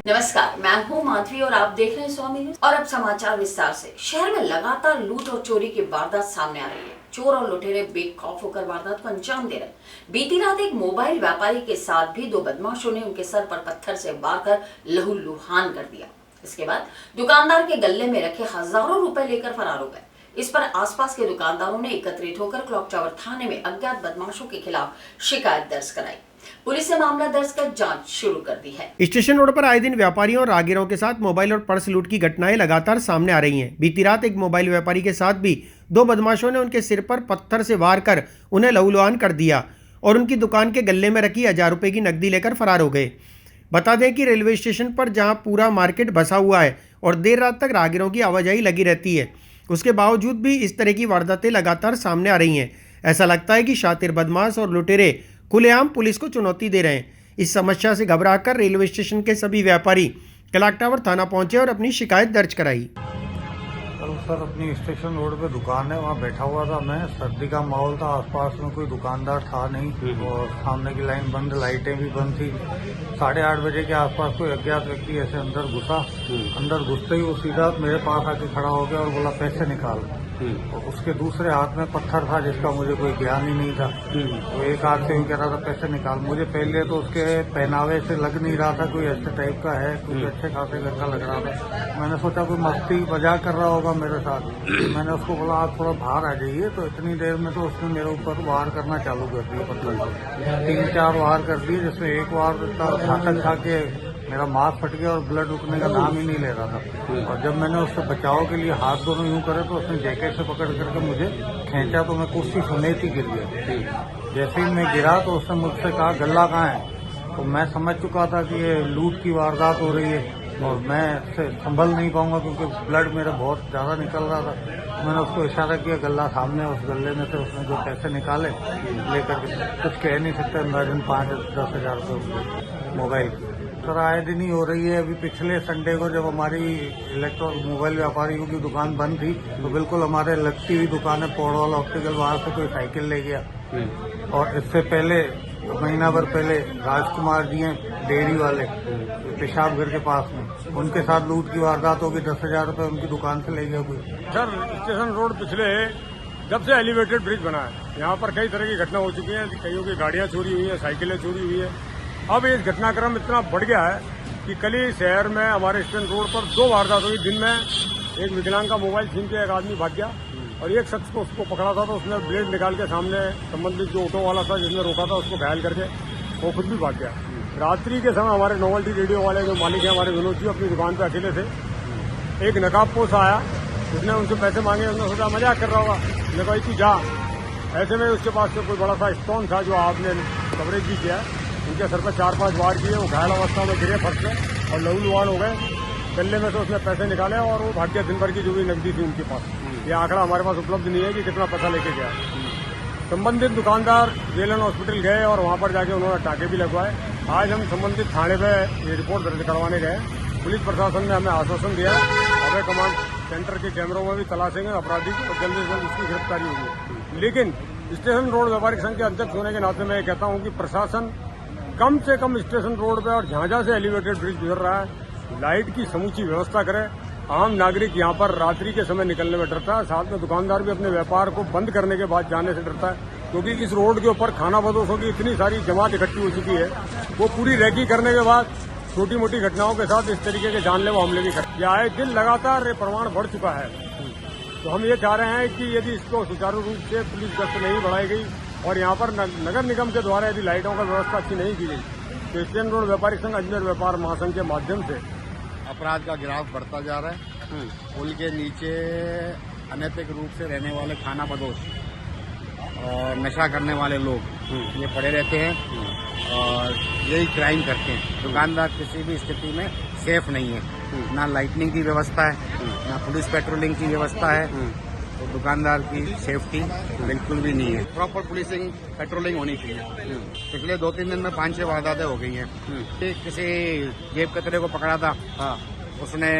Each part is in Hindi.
नमस्कार, मैं हूं माधवी और आप देख रहे हैं स्वामी न्यूज। और अब समाचार विस्तार से। शहर में लगातार लूट और चोरी की वारदात सामने आ रही है। चोर और लुटेरे बेखौफ होकर वारदात को अंजाम दे रहे हैं। बीती रात एक मोबाइल व्यापारी के साथ भी दो बदमाशों ने उनके सर पर पत्थर से वार कर लहूलुहान कर दिया। इसके बाद दुकानदार के गल्ले में रखे हजारों रुपए लेकर फरार हो गए। इस पर आसपास के दुकानदारों ने एकत्रित होकर क्लॉक टावर थाने में अज्ञात बदमाशों के खिलाफ शिकायत दर्ज कराई। पुलिस ने मामला दर्ज कर जांच शुरू कर दी है। स्टेशन रोड पर आए दिन व्यापारियों और राहगीरों के साथ मोबाइल और पर्स लूट की घटनाएं लगातार सामने आ रही हैं। बीती रात एक मोबाइल व्यापारी के साथ भी दो बदमाशों ने उनके सिर पर पत्थर से वार कर उन्हें लहूलुहान कर दिया और उनकी दुकान के गल्ले में रखी 1000 रुपए की नकदी लेकर फरार हो गए। बता दें कि रेलवे स्टेशन पर जहां पूरा मार्केट बसा हुआ है और देर रात तक राहगीरों की आवाजाही लगी रहती है, उसके बावजूद भी इस तरह की वारदातें लगातार सामने आ रही हैं। ऐसा लगता है कि शातिर बदमाश और लुटेरे खुलेआम पुलिस को चुनौती दे रहे हैं। इस समस्या से घबराकर रेलवे स्टेशन के सभी व्यापारी क्लॉक टावर थाना पहुंचे और अपनी शिकायत दर्ज कराई। सर, अपनी स्टेशन रोड पे दुकान है, वहाँ बैठा हुआ था मैं। सर्दी का माहौल था, आसपास में कोई दुकानदार था नहीं और सामने की लाइन बंद, लाइटें भी बंद थी। 8:30 बजे के आसपास कोई अज्ञात व्यक्ति ऐसे अंदर घुसा। अंदर घुसते ही वो सीधा मेरे पास आके खड़ा हो गया और बोला पैसे निकाल। और उसके दूसरे हाथ में पत्थर था जिसका मुझे कोई ज्ञान ही नहीं था। वो एक हाथ से कह रहा था पैसे निकाल। मुझे पहले तो उसके पहनावे से लग नहीं रहा था कोई अच्छे टाइप का है, कुछ अच्छे खासे घर का लग रहा था। मैंने सोचा कोई मस्ती मजाक कर रहा होगा मेरे साथ। मैंने उसको बोला आप थोड़ा बाहर आ जाइए, तो इतनी देर में तो उसने मेरे ऊपर वार करना चालू कर दिया। पत्थर 3-4 वार कर दिए, जिसमें एक वार घातक था कि मेरा मास्क फट गया और ब्लड रुकने का नाम ही नहीं ले रहा था। और जब मैंने उससे बचाव के लिए हाथ दोनों यूं करे तो उसने जैकेट से पकड़ करके मुझे खींचा, तो मैं कुर्सी समेत ही गिर गया। जैसे ही मैं गिरा तो उसने मुझसे कहा गल्ला कहाँ है। तो मैं समझ चुका था कि ये लूट की वारदात हो रही है और मैं इससे संभल नहीं पाऊंगा क्योंकि ब्लड मेरा बहुत ज्यादा निकल रहा था। मैंने उसको इशारा किया गल्ला सामने। उस गल्ले में से उसने जो पैसे निकाले लेकर के, कुछ कह नहीं सकते, अंदाजन 5-10 हजार रुपये मोबाइल। सर, आए दिन ही हो रही है। अभी पिछले संडे को जब हमारी इलेक्ट्रॉनिक मोबाइल व्यापारियों की दुकान बंद थी तो बिल्कुल हमारे लगती हुई दुकान है पौड़वाल ऑप्टिकल, वहां से कोई साइकिल ले गया। और इससे पहले महीना भर पहले राजकुमार जी हैं डेयरी वाले पेशाब घर के पास में, उनके साथ लूट की वारदात होगी। 10,000 रुपये उनकी दुकान से ले गया कोई। सर, स्टेशन रोड पिछले जब से एलिवेटेड ब्रिज बना है यहाँ पर कई तरह की घटना हो चुकी है। कईयों की गाड़ियां चोरी हुई है, साइकिलें चोरी हुई है। अब इस घटनाक्रम इतना बढ़ गया है कि कल ही शहर में हमारे स्टेशन रोड पर 2 वारदात हुई। दिन में एक विकलांग का मोबाइल छीन के एक आदमी भाग गया और एक शख्स को उसको पकड़ा था तो उसने ब्लेड निकाल के सामने संबंधित जो ऑटो वाला था जिसने रोका था उसको घायल करके वो खुद भी भाग गया। रात्रि के समय हमारे नोवेल्टी रेडियो वाले जो मालिक हैं हमारे विनोद जी अपनी दुकान पर अकेले थे। एक नकाबपोश आया, उसने उनसे पैसे मांगे। उन्होंने सोचा मजाक कर रहा होगा, मैंने कहा तू जा। ऐसे में उसके पास से कोई बड़ा सा स्टोन था जो आपने कवरेज भी किया। उनके सर पर 4-5 वार किए, वो घायल अवस्था में गिरे फर्श में और लहूलुहान हो गए। गले में से उसने पैसे निकाले और वो भाग्य दिन भर की जो भी नकदी थी उनके पास। ये आंकड़ा हमारे पास उपलब्ध नहीं है कि कितना पैसा लेके गया। संबंधित दुकानदार जेलन हॉस्पिटल गए और वहां पर जाके उन्होंने टाके भी लगवाए। आज हम संबंधित थाने में ये रिपोर्ट दर्ज करवाने गए। पुलिस प्रशासन ने हमें आश्वासन दिया अभय कमांड सेंटर के कैमरों में भी तलाशेंगे अपराधी को और जल्द से जल्द उसकी गिरफ्तारी होगी। लेकिन स्टेशन रोड व्यापारिक संघ के अध्यक्ष होने के नाते मैं कहता हूं कि प्रशासन कम से कम स्टेशन रोड पे और जहां से एलिवेटेड ब्रिज गुजर रहा है लाइट की समूची व्यवस्था करे। आम नागरिक यहां पर रात्रि के समय निकलने में डरता है, साथ में दुकानदार भी अपने व्यापार को बंद करने के बाद जाने से डरता है क्योंकि इस रोड के ऊपर खाना बदोशों की इतनी सारी जमात इकट्ठी हो चुकी है। वो पूरी रैकी करने के बाद छोटी मोटी घटनाओं के साथ इस तरीके के जानलेवा हमले भी करते। आए दिन लगातार ये प्रमाण बढ़ चुका है। तो हम ये चाह रहे हैं कि यदि इसको सुचारू रूप से पुलिस गश्त नहीं बढ़ाई गई और यहाँ पर नगर निगम के द्वारा यदि लाइटों का व्यवस्था अच्छी नहीं की गई तो स्टेशन रोड व्यापारिक संघ अजमेर व्यापार महासंघ के माध्यम से अपराध का गिराव बढ़ता जा रहा है। पुल के नीचे अनैतिक रूप से रहने वाले खाना बदोश और नशा करने वाले लोग ये पड़े रहते हैं और यही क्राइम करते हैं। दुकानदार किसी भी स्थिति में सेफ नहीं है। ना लाइटनिंग की व्यवस्था है, ना पुलिस पेट्रोलिंग की व्यवस्था है, तो दुकानदार की सेफ्टी बिल्कुल भी नहीं है। प्रॉपर पुलिसिंग पेट्रोलिंग होनी चाहिए। पिछले 2-3 दिन में 5-6 वारदातें हो गई हैं। किसी जेब कतरे को पकड़ा था, उसने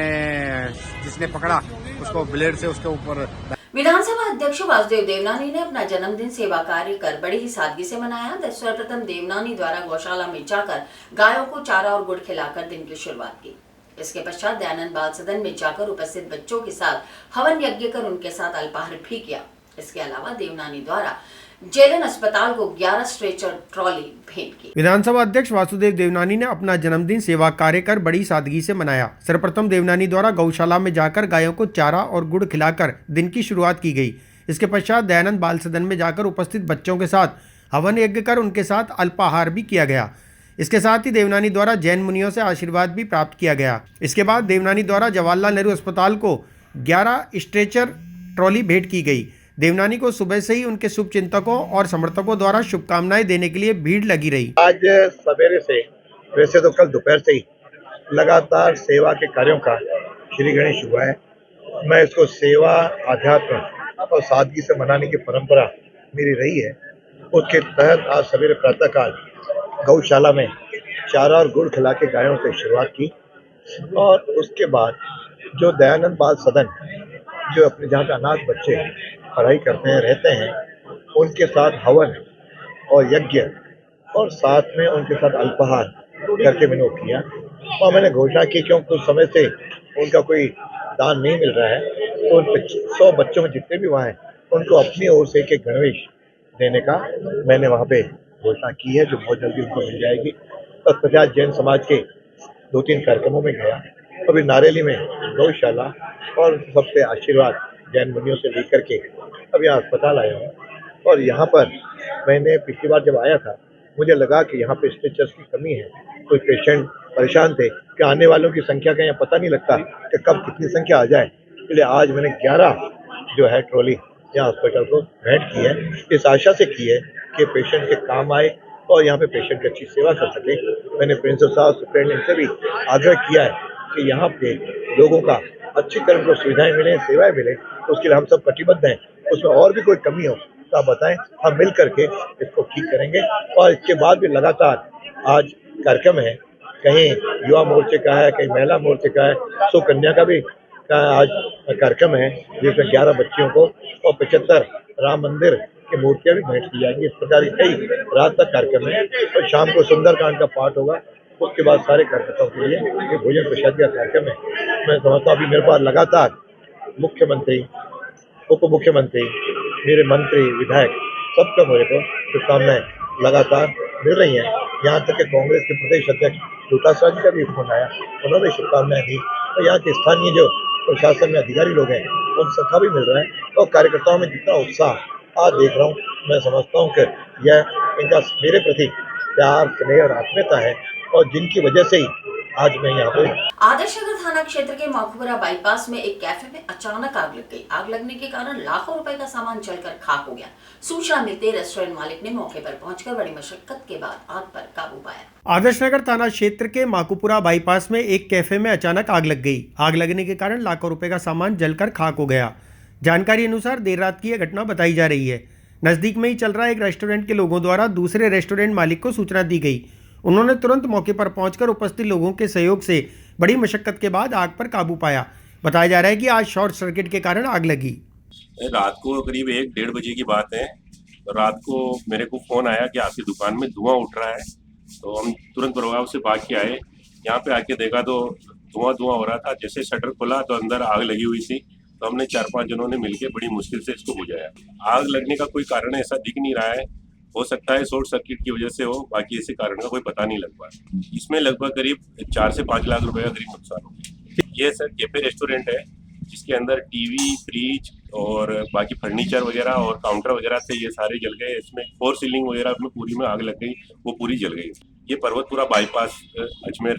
जिसने पकड़ा उसको ब्लेड से उसके ऊपर विधानसभा अध्यक्ष वासुदेव देवनानी ने अपना जन्मदिन सेवा कार्य कर बड़ी ही सादगी से मनाया। सर्वप्रथम देवनानी द्वारा गौशाला में जाकर गायों को चारा और गुड़ खिलाकर दिन की शुरुआत की। इसके पश्चात दयानंद बाल सदन में जाकर उपस्थित बच्चों के साथ हवन यज्ञ कर उनके साथ अल्पाहार भी किया। इसके अलावा देवनानी द्वारा जेलन अस्पताल को 11 स्ट्रेचर ट्रॉली भेंट की। विधानसभा अध्यक्ष वासुदेव देवनानी ने अपना जन्मदिन सेवा कार्य कर बड़ी सादगी से मनाया। सर्वप्रथम देवनानी द्वारा गौशाला में जाकर गायों को चारा और गुड़ खिलाकर दिन की शुरुआत की गई। इसके पश्चात दयानंद बाल सदन में जाकर उपस्थित बच्चों के साथ हवन यज्ञ कर उनके साथ अल्पाहार भी किया गया। इसके साथ ही देवनानी द्वारा जैन मुनियों से आशीर्वाद भी प्राप्त किया गया। इसके बाद देवनानी द्वारा जवाहरलाल नेहरू अस्पताल को 11 स्ट्रेचर ट्रॉली भेंट की गई। देवनानी को सुबह से ही उनके शुभचिंतकों और समर्थकों द्वारा शुभकामनाएं देने के लिए भीड़ लगी रही। आज सवेरे से, वैसे तो कल दोपहर से ही लगातार सेवा के कार्यों का श्री गणेश हुआ है। मैं इसको सेवा, आध्यात्म और सादगी से मनाने की परंपरा मेरी रही है। उसके तहत आज सवेरे प्रातःकाल गौशाला में चारा और गुड़ खिला के गायों से शुरुआत की और उसके बाद जो दयानंद बाल सदन, जो अपने जहाँ पे अनाथ बच्चे पढ़ाई करते हैं, रहते हैं, उनके साथ हवन और यज्ञ और साथ में उनके साथ अल्पाहार करके मैंने वो किया। और मैंने घोषणा की क्योंकि कुछ समय से उनका कोई दान नहीं मिल रहा है, तो उन 100 बच्चों में जितने भी वहाँ हैं उनको अपनी ओर से एक गणवेश देने का मैंने वहाँ पे घोषणा की है, जो बहुत जल्दी उनको मिल जाएगी। तत्पश्चात जैन समाज के 2-3 कार्यक्रमों में गया। अभी नारेली में गौशाला और सबसे आशीर्वाद जैन मुनियों से लेकर के अब यहाँ अस्पताल आया हूँ। और यहाँ पर मैंने पिछली बार जब आया था, मुझे लगा कि यहाँ पे स्ट्रेचर्स की कमी है, कुछ पेशेंट परेशान थे कि आने वालों की संख्या का यहाँ पता नहीं लगता कि कब कितनी संख्या आ जाए। इसलिए आज मैंने 11 जो है ट्रॉली यहाँ हॉस्पिटल को भेंट की है, इस आशा से की है कि पेशेंट के काम आए और यहाँ पे पेशेंट की अच्छी सेवा कर सके। मैंने प्रिंसिपल साहब, सुपरिटेंडेंट से भी आग्रह किया है कि यहाँ पे लोगों का अच्छी तरह उनको सुविधाएं मिले, सेवाएं मिले, तो उसके लिए हम सब कटिबद्ध हैं। उसमें और भी कोई कमी हो तो आप बताएं, हम मिल करके इसको ठीक करेंगे। और इसके बाद भी लगातार आज कार्यक्रम है, कहीं युवा मोर्चे का है, कहीं महिला मोर्चे का है, सुकन्या का भी आज कार्यक्रम है, जिसमें 11 बच्चियों को और 75 राम मंदिर की मूर्तियां भी भेंट की जाएंगी। इस प्रकार की कई रात तक कार्यक्रम है और शाम को सुंदरकांड का पाठ होगा। उसके बाद सारे कार्यकर्ताओं के लिए ये भोजन प्रसाद का कार्यक्रम है। मैं समझता हूँ अभी मेरे पास लगातार मुख्यमंत्री, उप मुख्यमंत्री, मेरे मंत्री, विधायक, सबका मुझे को शुभकामनाएं लगातार मिल रही हैं। यहाँ तक कि कांग्रेस के प्रदेश अध्यक्ष चौटाला जी का भी फोन आया, उन्होंने शुभकामनाएं दी। और यहाँ के स्थानीय जो प्रशासन में अधिकारी लोग हैं उन सबका भी मिल रहा है। और कार्यकर्ताओं में जितना उत्साह आज देख रहा हूँ, मैं समझता हूँ कि यह इनका मेरे प्रति प्यार, स्नेह और आत्मीयता है और जिनकी वजह से ही आज मैं यहाँ पे। आदर्श नगर थाना क्षेत्र के माखुपुरा बाईपास में एक कैफे में अचानक आग लग गई। आग लगने के कारण लाखों रुपए का सामान जलकर खाक हो गया। सूचना मिलते रेस्टोरेंट मालिक ने मौके पर पहुंचकर बड़ी मशक्कत के बाद आग पर काबू पाया। आदर्श नगर थाना क्षेत्र के माकुपुरा बाईपास में एक कैफे में अचानक आग लग गई। आग लगने के कारण लाखों रुपए का सामान जलकर खाक हो गया। जानकारी अनुसार देर रात की यह घटना बताई जा रही है। नजदीक में ही चल रहा एक रेस्टोरेंट के लोगों द्वारा दूसरे रेस्टोरेंट मालिक को सूचना दी गई। उन्होंने तुरंत मौके पर पहुंचकर उपस्थित लोगों के सहयोग से बड़ी मशक्कत के बाद आग पर काबू पाया। बताया जा रहा है कि आज शॉर्ट सर्किट के कारण आग लगी। रात को करीब 1-1:30 बजे की बात है। तो रात को मेरे को फोन आया कि आपकी दुकान में धुआं उठ रहा है। तो हम तुरंत प्रभाव से भाग के आए। यहाँ पे आके देखा तो धुआं हो रहा था। जैसे शटर खोला तो अंदर आग लगी हुई थी। तो हमने 4-5 जनों ने मिलकर बड़ी मुश्किल से इसको बुझाया। आग लगने का कोई कारण ऐसा दिख नहीं रहा है। हो सकता है शॉर्ट सर्किट की वजह से हो, बाकी ऐसे कारण का कोई पता नहीं लग पाया। इसमें लगभग करीब 4 से 5 लाख रुपए का करीब नुकसान हो गया। ये सर कैफे रेस्टोरेंट है, जिसके अंदर टीवी, फ्रिज और बाकी फर्नीचर वगैरह और काउंटर वगैरह थे, ये सारे जल गए। इसमें 4 सीलिंग वगैरह में पूरी में आग लग गई, वो पूरी जल गई। ये पर्वतपुरा बाईपास अजमेर,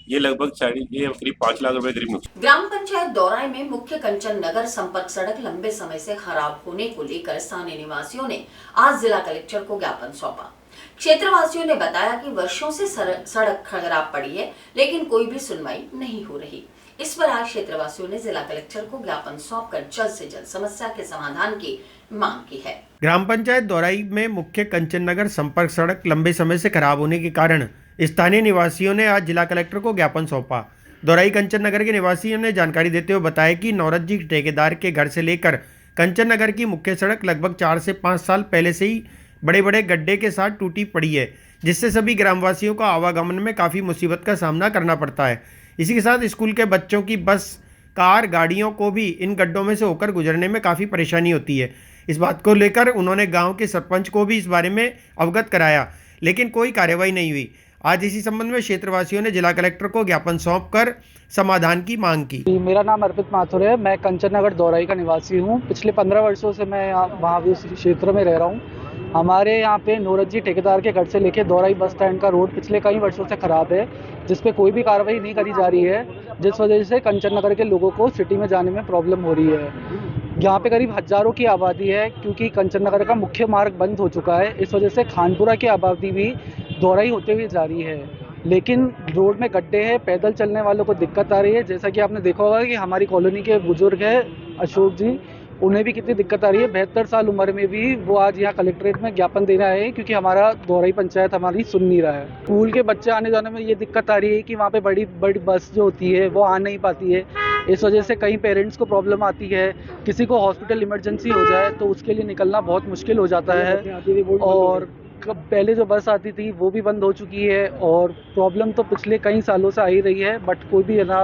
ये लगभग करीब 5 लाख रुपए करीब नुकसान। ग्राम पंचायत दौराई में मुख्य कंचन नगर संपर्क सड़क लंबे समय से खराब होने को लेकर स्थानीय निवासियों ने आज जिला कलेक्टर को ज्ञापन सौंपा। क्षेत्रवासियों ने बताया कि वर्षों से सड़क खराब पड़ी है, लेकिन कोई भी सुनवाई नहीं हो रही। इस पर आज क्षेत्रवासियों ने जिला कलेक्टर को ज्ञापन सौंपकर जल्द से जल्द समस्या के समाधान की मांग की है। ग्राम पंचायत दौराई में मुख्य कंचन नगर संपर्क सड़क लंबे समय से खराब होने के कारण स्थानीय निवासियों ने आज जिला कलेक्टर को ज्ञापन सौंपा। दौराई कंचन नगर के निवासियों ने जानकारी देते हुए बताया कि नौरत जी ठेकेदार के घर से लेकर कंचन नगर की मुख्य सड़क लगभग 4 से 5 साल पहले से ही बड़े बड़े गड्ढे के साथ टूटी पड़ी है, जिससे सभी ग्रामवासियों को आवागमन में काफ़ी मुसीबत का सामना करना पड़ता है। इसी के साथ स्कूल के बच्चों की बस, कार, गाड़ियों को भी इन गड्ढों में से होकर गुजरने में काफ़ी परेशानी होती है। इस बात को लेकर उन्होंने गांव के सरपंच को भी इस बारे में अवगत कराया, लेकिन कोई कार्रवाई नहीं हुई। आज इसी संबंध में क्षेत्रवासियों ने जिला कलेक्टर को ज्ञापन सौंपकर समाधान की मांग की। मेरा नाम अर्पित माथुर है। मैं कंचन नगर दौराई का निवासी हूँ। पिछले 15 वर्षों से मैं वहाँ उस क्षेत्र में रह रहा हूँ। हमारे यहाँ पे नूरजी ठेकेदार के घर से लेके दौराई बस स्टैंड का रोड पिछले कई वर्षों से ख़राब है, जिस पे कोई भी कार्रवाई नहीं करी जा रही है, जिस वजह से कंचन नगर के लोगों को सिटी में जाने में प्रॉब्लम हो रही है। यहाँ पे करीब हज़ारों की आबादी है, क्योंकि कंचन नगर का मुख्य मार्ग बंद हो चुका है। इस वजह से खानपुरा की आबादी भी दौराई होते हुए जा रही है, लेकिन रोड में गड्ढे हैं, पैदल चलने वालों को दिक्कत आ रही है। जैसा कि आपने देखा होगा कि हमारी कॉलोनी के बुजुर्ग हैं अशोक जी, उन्हें भी कितनी दिक्कत आ रही है। 72 साल उम्र में भी वो आज यहाँ कलेक्ट्रेट में ज्ञापन देने आए हैं, क्योंकि हमारा दौराई पंचायत हमारी सुन नहीं रहा है। स्कूल के बच्चे आने जाने में ये दिक्कत आ रही है कि वहाँ पे बड़ी बड़ी बस जो होती है वो आ नहीं पाती है। इस वजह से कई पेरेंट्स को प्रॉब्लम आती है। किसी को हॉस्पिटल इमरजेंसी हो जाए तो उसके लिए निकलना बहुत मुश्किल हो जाता है। और पहले जो बस आती थी वो भी बंद हो चुकी है, और प्रॉब्लम तो पिछले कई सालों से आ ही रही है, बट कोई भी है ना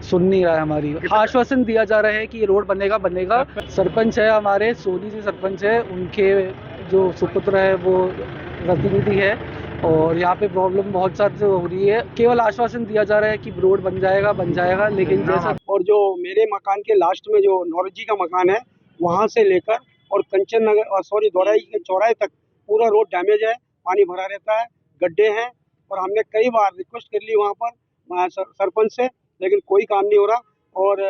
सुन नहीं रहा है हमारी। आश्वासन दिया जा रहा है कि ये रोड बनेगा। सरपंच है हमारे, सोनी जी सरपंच है, उनके जो सुपुत्र है वो प्रतिनिधि है, और यहाँ पे प्रॉब्लम बहुत सारी हो रही है। केवल आश्वासन दिया जा रहा है कि रोड बन जाएगा, लेकिन जैसा और जो मेरे मकान के लास्ट में जो नौरजी का मकान है, वहाँ से लेकर और कंचन नगर दौराई के चौराहे तक पूरा रोड डैमेज है, पानी भरा रहता है, गड्ढे हैं। और हमने कई बार रिक्वेस्ट कर ली वहाँ पर सरपंच से, लेकिन कोई काम नहीं हो रहा। और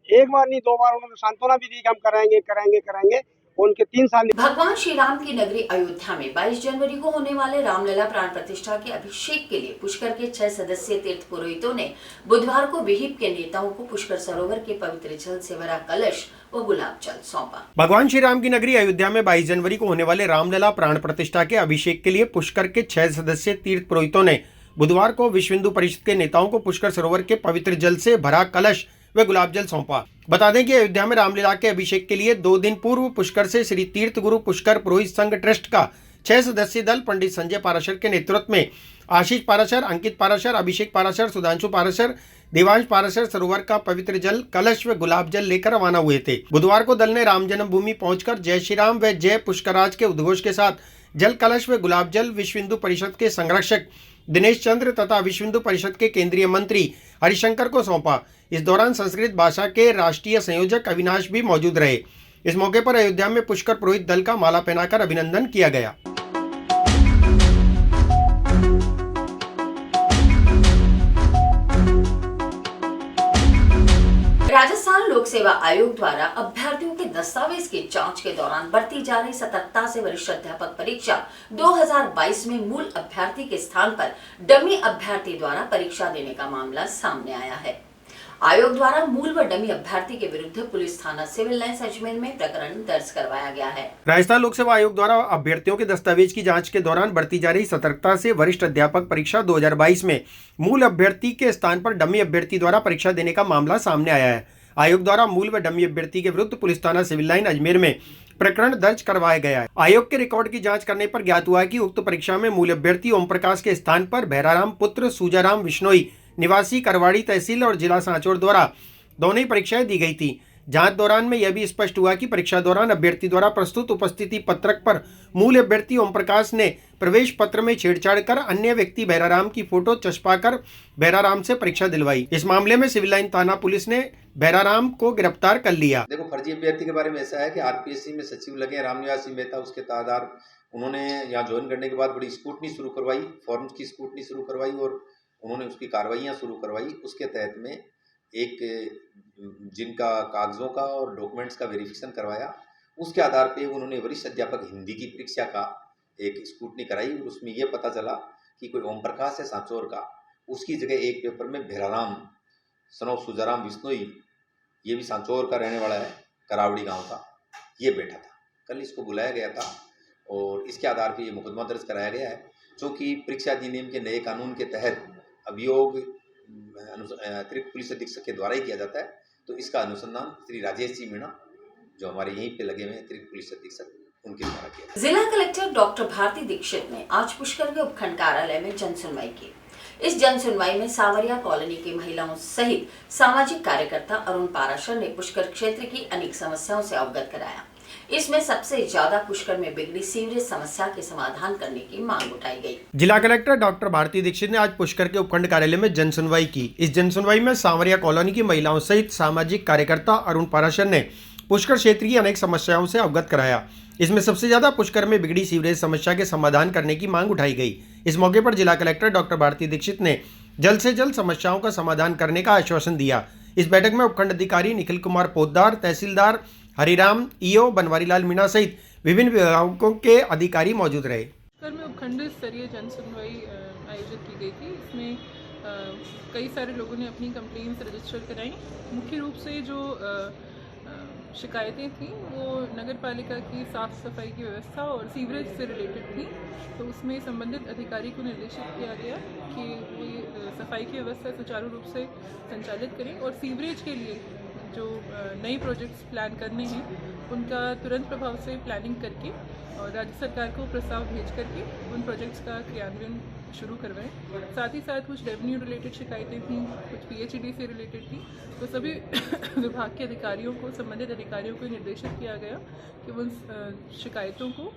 एक बार नहीं 2 बार उन्होंने सांत्वना भी दी कि हम करेंगे। उनके 3 साल। भगवान श्री राम की नगरी अयोध्या में 22 जनवरी को होने वाले रामलला प्राण प्रतिष्ठा के अभिषेक के लिए पुष्कर के 6 सदस्यीय तीर्थ पुरोहितों ने बुधवार को विहिप के नेताओं को पुष्कर सरोवर के पवित्र जल से भरा कलश व गुलाब जल सौंपा। भगवान श्री राम की नगरी अयोध्या में 22 जनवरी को होने वाले रामलला प्राण प्रतिष्ठा के अभिषेक के लिए पुष्कर के 6 सदस्यीय तीर्थ पुरोहितों ने बुधवार को विश्व हिंदू परिषद के नेताओं को पुष्कर सरोवर के पवित्र जल से भरा कलश व गुलाब जल सौंपा। बता दें कि अयोध्या में रामलीला के अभिषेक के लिए 2 दिन पूर्व पुष्कर से श्री तीर्थ गुरु पुष्कर पुरोहित संघ ट्रस्ट का 6 सदस्यीय दल पंडित संजय पाराशर के नेतृत्व में आशीष पाराशर, अंकित पाराशर, अभिषेक पाराशर, सुधांशु पाराशर, देवांश पाराशर सरोवर का पवित्र जल, कलश व गुलाब जल लेकर रवाना हुए थे। बुधवार को दल ने राम जन्मभूमि पहुंचकर जय श्री राम व जय पुष्कराज के उद्घोष के साथ जल कलश व गुलाब जल विश्व हिंदू परिषद के संरक्षक दिनेश चंद्र तथा विश्व हिंदू परिषद के केंद्रीय मंत्री हरिशंकर को सौंपा। इस दौरान संस्कृत भाषा के राष्ट्रीय संयोजक अविनाश भी मौजूद रहे। इस मौके पर अयोध्या में पुष्कर पुरोहित दल का माला पहनाकर अभिनंदन किया गया। राजस्थान लोक सेवा आयोग द्वारा अभ्यर्थियों के दस्तावेज की जांच के दौरान बरती जा रही सतर्कता से वरिष्ठ अध्यापक परीक्षा 2022 में मूल अभ्यर्थी के स्थान पर डमी अभ्यर्थी द्वारा परीक्षा देने का मामला सामने आया है। आयोग द्वारा मूल व डमी अभ्यर्थी के विरुद्ध पुलिस थाना सिविल लाइंस अजमेर में प्रकरण दर्ज करवाया गया है। राजस्थान लोक सेवा आयोग द्वारा अभ्यर्थियों के दस्तावेज की जांच के दौरान बरती जा रही सतर्कता से वरिष्ठ अध्यापक परीक्षा 2022 में मूल अभ्यर्थी के स्थान पर डमी अभ्यर्थी द्वारा परीक्षा देने का मामला सामने आया है। आयोग द्वारा मूल व डमी अभ्यर्थी के विरुद्ध पुलिस थाना सिविल लाइन अजमेर में प्रकरण दर्ज करवाया गया है। आयोग के रिकॉर्ड की जांच करने पर ज्ञात हुआ कि उक्त परीक्षा में मूल अभ्यर्थी ओम प्रकाश के स्थान पर भैराराम पुत्र सूजाराम विश्नोई निवासी करवाड़ी तहसील और जिला सांचौर द्वारा दोनों ही परीक्षाएं दी गई थी। जांच दौरान में यह भी स्पष्ट हुआ कि परीक्षा दौरान अभ्यर्थी द्वारा प्रस्तुत उपस्थिति पत्रक पर मूल अभ्यर्थी ओम प्रकाश ने प्रवेश पत्र में छेड़छाड़ कर अन्य व्यक्ति भैराराम की फोटो चस्पाकर भैराराम से परीक्षा दिलवाई। इस मामले में सिविल लाइन थाना पुलिस ने भैराराम को गिरफ्तार कर लिया। देखो, फर्जी अभ्यर्थी के बारे में ऐसा है कि आरपीएससी में सचिव लगे रामनिवास सिंह मेहता, उसके तादार उन्होंने यहाँ ज्वाइन करने के बाद बड़ी स्कूटनी शुरू करवाई, फॉर्म्स की स्कूटनी शुरू करवाई और उन्होंने उसकी कार्रवाइयाँ शुरू करवाई। उसके तहत में एक जिनका कागजों का और डॉक्यूमेंट्स का वेरिफिकेशन करवाया, उसके आधार पे उन्होंने वरिष्ठ अध्यापक हिंदी की परीक्षा का एक स्कूटनी कराई और उसमें यह पता चला कि कोई ओम प्रकाश है सांचौर का, उसकी जगह एक पेपर में भैराराम सनो सुजाराम विश्नोई, ये भी सांचौर का रहने वाला है, करावड़ी गांव का, ये बैठा था। कल इसको बुलाया गया था और इसके आधार पर ये मुकदमा दर्ज कराया गया है, जो कि परीक्षा अधिनियम के नए कानून के तहत अभियोग अतिरिक्त पुलिस अधीक्षक के द्वारा ही किया जाता है। तो इसका अनुसंधान श्री राजेश जी मीणा जो हमारे यहीं पे लगे हुए हैं अतिरिक्त पुलिस अधीक्षक उनके द्वारा किया। जिला कलेक्टर डॉक्टर भारती दीक्षित ने आज पुष्कर के उपखंड कार्यालय में जन सुनवाई की। इस जन सुनवाई में सावरिया कॉलोनी की महिलाओं सहित सामाजिक कार्यकर्ता अरुण पाराशर ने पुष्कर क्षेत्र की अनेक समस्याओं से अवगत कराया। इसमें सबसे ज्यादा पुष्कर में बिगड़ी सीवरेज समस्या के समाधान करने की मांग उठाई गई। जिला कलेक्टर डॉक्टर भारती दीक्षित ने आज पुष्कर के उपखंड कार्यालय में जन सुनवाई की। इस जन सुनवाई में सांवरिया कॉलोनी की महिलाओं सहित सामाजिक कार्यकर्ता अरुण पाराशर ने पुष्कर क्षेत्र की अनेक समस्याओं से अवगत कराया। इसमें सबसे ज्यादा पुष्कर में बिगड़ी सीवरेज समस्या के समाधान करने की मांग उठाई गई। इस मौके पर जिला कलेक्टर डॉक्टर भारती दीक्षित ने जल्द से जल्द समस्याओं का समाधान करने का आश्वासन दिया। इस बैठक में उपखंड अधिकारी निखिल कुमार पोद्दार, तहसीलदार हरिराम, ईओ बनवारीलाल मीणा सहित विभिन्न विभागों के अधिकारी मौजूद रहे। पुष्कर में उपखंड स्तरीय जन सुनवाई आयोजित की गई थी। इसमें कई सारे लोगों ने अपनी कंप्लेंट्स रजिस्टर कराई। मुख्य रूप से जो शिकायतें थी वो नगर पालिका की साफ़ सफाई की व्यवस्था और सीवरेज से रिलेटेड थी। तो उसमें संबंधित अधिकारी को निर्देशित किया गया कि वो ये सफाई की व्यवस्था सुचारू रूप से संचालित करें और सीवरेज के लिए जो नई प्रोजेक्ट्स प्लान करने हैं उनका तुरंत प्रभाव से प्लानिंग करके और राज्य सरकार को प्रस्ताव भेज करके उन प्रोजेक्ट्स का क्रियान्वयन शुरू करवाएं। साथ ही साथ कुछ रेवेन्यू रिलेटेड शिकायतें थीं, कुछ पीएचईडी से रिलेटेड थी। तो सभी विभाग के अधिकारियों को, संबंधित अधिकारियों को निर्देशित किया गया कि वो उन शिकायतों को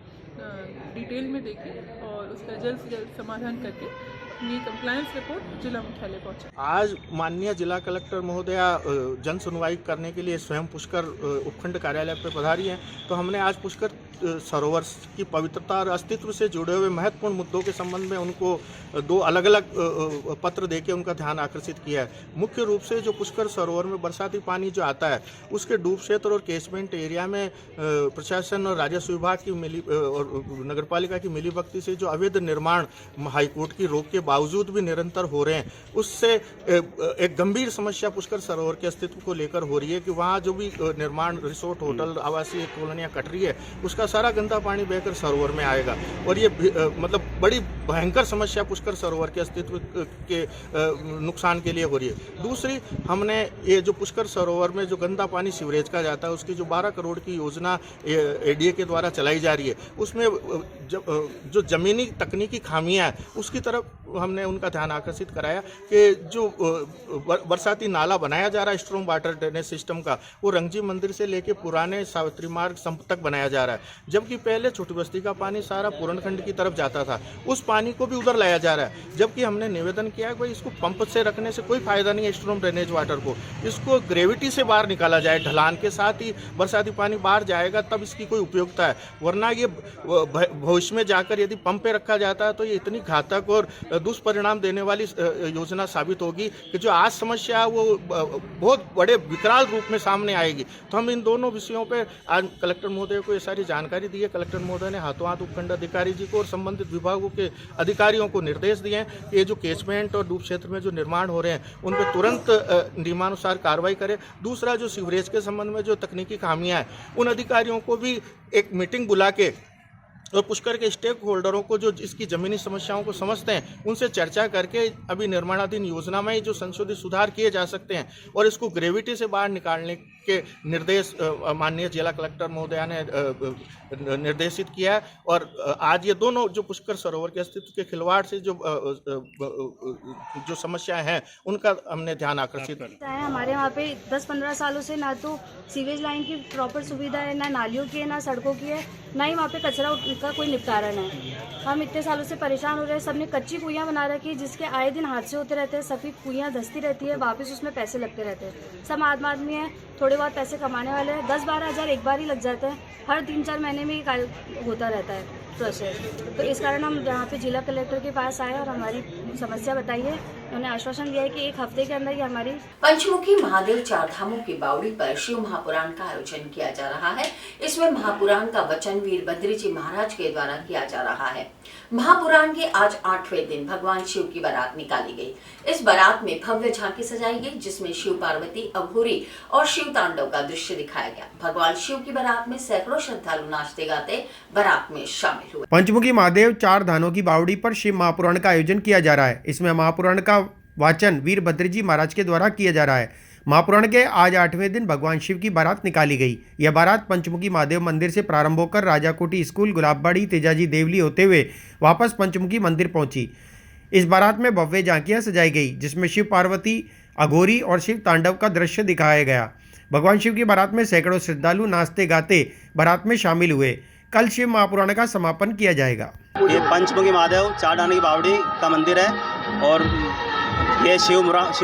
डिटेल में देखें और उसका जल्द से जल्द समाधान करके अपनी कंप्लायंस रिपोर्ट जिला मुख्यालय पहुंचे। आज माननीय जिला कलेक्टर महोदया जन सुनवाई करने के लिए स्वयं पुष्कर उपखंड कार्यालय पर पधारी हैं। तो हमने आज पुष्कर सरोवर की पवित्रता और अस्तित्व से जुड़े हुए महत्वपूर्ण मुद्दों के संबंध में उनको दो अलग अलग पत्र देके उनका ध्यान आकर्षित किया है। मुख्य रूप से जो पुष्कर सरोवर में बरसाती पानी जो आता है उसके डूब क्षेत्र और केसमेंट एरिया में प्रशासन और राजस्व विभाग की और नगरपालिका की मिलीभगती से जो अवैध निर्माण हाईकोर्ट की रोक के बावजूद भी निरंतर हो रहे हैं, उससे एक गंभीर समस्या पुष्कर सरोवर के अस्तित्व को लेकर हो रही है कि वहाँ जो भी निर्माण रिसोर्ट, होटल, आवासीय कॉलोनियाँ कट रही है उसका सारा गंदा पानी बहकर सरोवर में आएगा और ये मतलब बड़ी भयंकर समस्या पुष्कर सरोवर के अस्तित्व के नुकसान के लिए हो रही है। दूसरी, हमने ये जो पुष्कर सरोवर में जो गंदा पानी सीवरेज का जाता है उसकी जो 12 करोड़ की योजना एडीए के द्वारा चलाई जा रही है उसमें जो जमीनी तकनीकी खामियां हैं उसकी तरफ हमने उनका ध्यान आकर्षित कराया कि जो बरसाती नाला बनाया जा रहा है स्ट्रॉम वाटर ड्रेनेज सिस्टम का, वो रंगजी मंदिर से लेके पुराने सावित्री मार्ग संप तक बनाया जा रहा है, जबकि पहले छोटी बस्ती का पानी सारा पूरणखंड की तरफ जाता था, उस पानी को भी उधर लाया जा रहा है। जबकि हमने निवेदन किया है भाई इसको पंप से रखने से कोई फायदा नहीं है, स्ट्रॉम ड्रेनेज वाटर को इसको ग्रेविटी से बाहर निकाला जाए, ढलान के साथ ही बरसाती पानी बाहर जाएगा तब इसकी कोई उपयोगिता है, वरना ये भविष्य में जाकर यदि पंप पे रखा जाता है तो ये इतनी घातक और दुष्परिणाम देने वाली योजना साबित होगी कि जो आज समस्या है वो बहुत बड़े विकराल रूप में सामने आएगी। तो हम इन दोनों विषयों पे आज कलेक्टर महोदय को ये सारी जानकारी दी है। कलेक्टर महोदय ने हाथों हाथ उपखंड अधिकारी जी को और संबंधित विभागों के अधिकारियों को निर्देश दिए हैं कि ये जो केसमेंट और डूब क्षेत्र में जो निर्माण हो रहे हैं उन पर तुरंत नियमानुसार कार्रवाई करें। दूसरा, जो सीवरेज के संबंध में जो तकनीकी खामियां हैं उन अधिकारियों को भी एक मीटिंग बुला के और पुष्कर के स्टेक होल्डरों को जो इसकी ज़मीनी समस्याओं को समझते हैं उनसे चर्चा करके अभी निर्माणाधीन योजना में जो संशोधित सुधार किए जा सकते हैं और इसको ग्रेविटी से बाहर निकालने के निर्देश माननीय जिला कलेक्टर महोदया ने निर्देशित किया है। और आज ये दोनों जो पुष्कर सरोवर के अस्तित्व के खिलवाड़ से जो समस्याएं हैं उनका हमने ध्यान आकर्षित किया है। हमारे वहाँ पे 10-15 सालों से ना तो सीवेज लाइन की प्रॉपर सुविधा है, ना नालियों की है, ना सड़कों की है, ना ही वहाँ पे कचरा का कोई निपटारा नहीं है। हम इतने सालों से परेशान हो रहे हैं। सबने कच्ची कुइयाँ बना रखी है जिसके आए दिन हादसे होते रहते हैं, सफ़ेद कुइयाँ धंसती रहती है, वापस उसमें पैसे लगते रहते हैं। सब आम आदमी है, थोड़े बहुत पैसे कमाने वाले हैं, 10-12 हज़ार एक बार ही लग जाते हैं, हर 3-4 महीने में ही होता रहता है प्रोसेस। तो इस कारण हम यहाँ पे जिला कलेक्टर के पास आए और हमारी समस्या बताई है। उन्होंने आश्वासन दिया है कि 1 हफ्ते के अंदर ही हमारी पंचमुखी महादेव चार धामों की बावड़ी पर शिव महापुराण का आयोजन किया जा रहा है। इसमें महापुराण का वचन वीरभद्र जी महाराज के द्वारा किया जा रहा है। महापुराण के आज 8वें दिन भगवान शिव की बारात निकाली गई। इस बारात में भव्य झांकी सजाई गई जिसमें शिव पार्वती, अघोरी और शिव तांडव का दृश्य दिखाया गया। भगवान शिव की बारात में सैकड़ों श्रद्धालु नाचते गाते बारात में शामिल हुए। पंचमुखी महादेव चार धामों की बावड़ी पर शिव महापुराण का आयोजन किया जा रहा है। इसमें महापुराण का वाचन वीरभद्र जी महाराज के द्वारा किया जा रहा है। महापुराण के आज 8वें दिन भगवान शिव की बारात निकाली गई। यह बारात पंचमुखी महादेव मंदिर से प्रारंभ होकर राजाकोटी स्कूल, गुलाबबाड़ी, तेजाजी देवली होते हुए वापस पंचमुखी मंदिर पहुंची। इस बारात में भव्य झांकियां सजाई गई, जिसमें शिव पार्वती, अघोरी और शिव तांडव का दृश्य दिखाया गया। भगवान शिव की बारात में सैकड़ों श्रद्धालु नाचते गाते बारात में शामिल हुए। कल शिव महापुराण का समापन किया जाएगा। ये पंचमुखी महादेव चार डांडी की बावड़ी का मंदिर है और ये शिव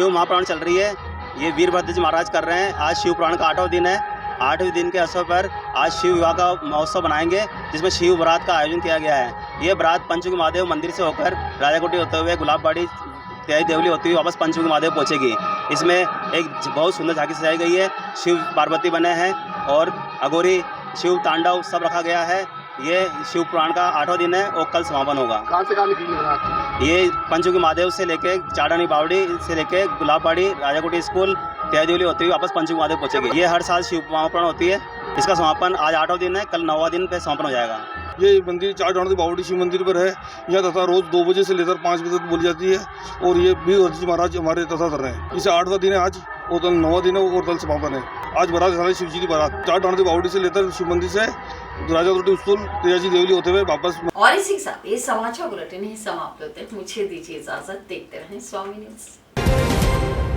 महापुराण चल रही है। ये वीरभद्र जी महाराज कर रहे हैं। आज शिव पुराण का 8वां दिन है। 8वें दिन के अवसर पर आज शिव विवाह का महोत्सव बनाएंगे, जिसमें शिव बारात का आयोजन किया गया है। ये बारात पंचमुखी महादेव मंदिर से होकर राजाकोटी होते हुए गुलाबबाड़ी, तेजाजी देवली होती हुई वापस पंचमुखी महादेव पहुंचेगी। इसमें एक बहुत सुंदर झांकी सजाई गई है। शिव पार्वती बने हैं और अघोरी, शिव तांडव सब रखा गया है। ये शिव पुराण का 8वां दिन है और कल समापन होगा। कहाँ से कहाँ निकली बारात? ये पंचमुखी महादेव से लेके चारडानी बावड़ी से लेके गुलाबबाड़ी, राजाकोटी स्कूल, तेजाजी देवली होती हुई वापस पंचमुखी महादेव पहुंचेगी। ये हर साल शिव महापुराण होती है। इसका समापन आज 8वां दिन है, कल 9वां दिन पे समापन हो जाएगा। ये मंदिर चार डांडी बावड़ी शिव मंदिर पर है। यहाँ तथा रोज 2 बजे से लेकर 5 बजे तक बोली जाती है और ये वीरभद्र जी महाराज हमारे तथा कर रहे हैं। इसे 8वां दिन है आज और कल 9वां दिन है और कल समापन है। आज बारात सारे शिव जी की बारात चार डांडी बावड़ी से लेकर शिव मंदिर से राजाकोटी स्कूल, तेजाजी देवली होते हुए वापस। और इसी के साथ ये समाचार बुलेटिन ही समाप्त होते हैं। मुझे दीजिए इजाजत। देखते रहें स्वामी न्यूज।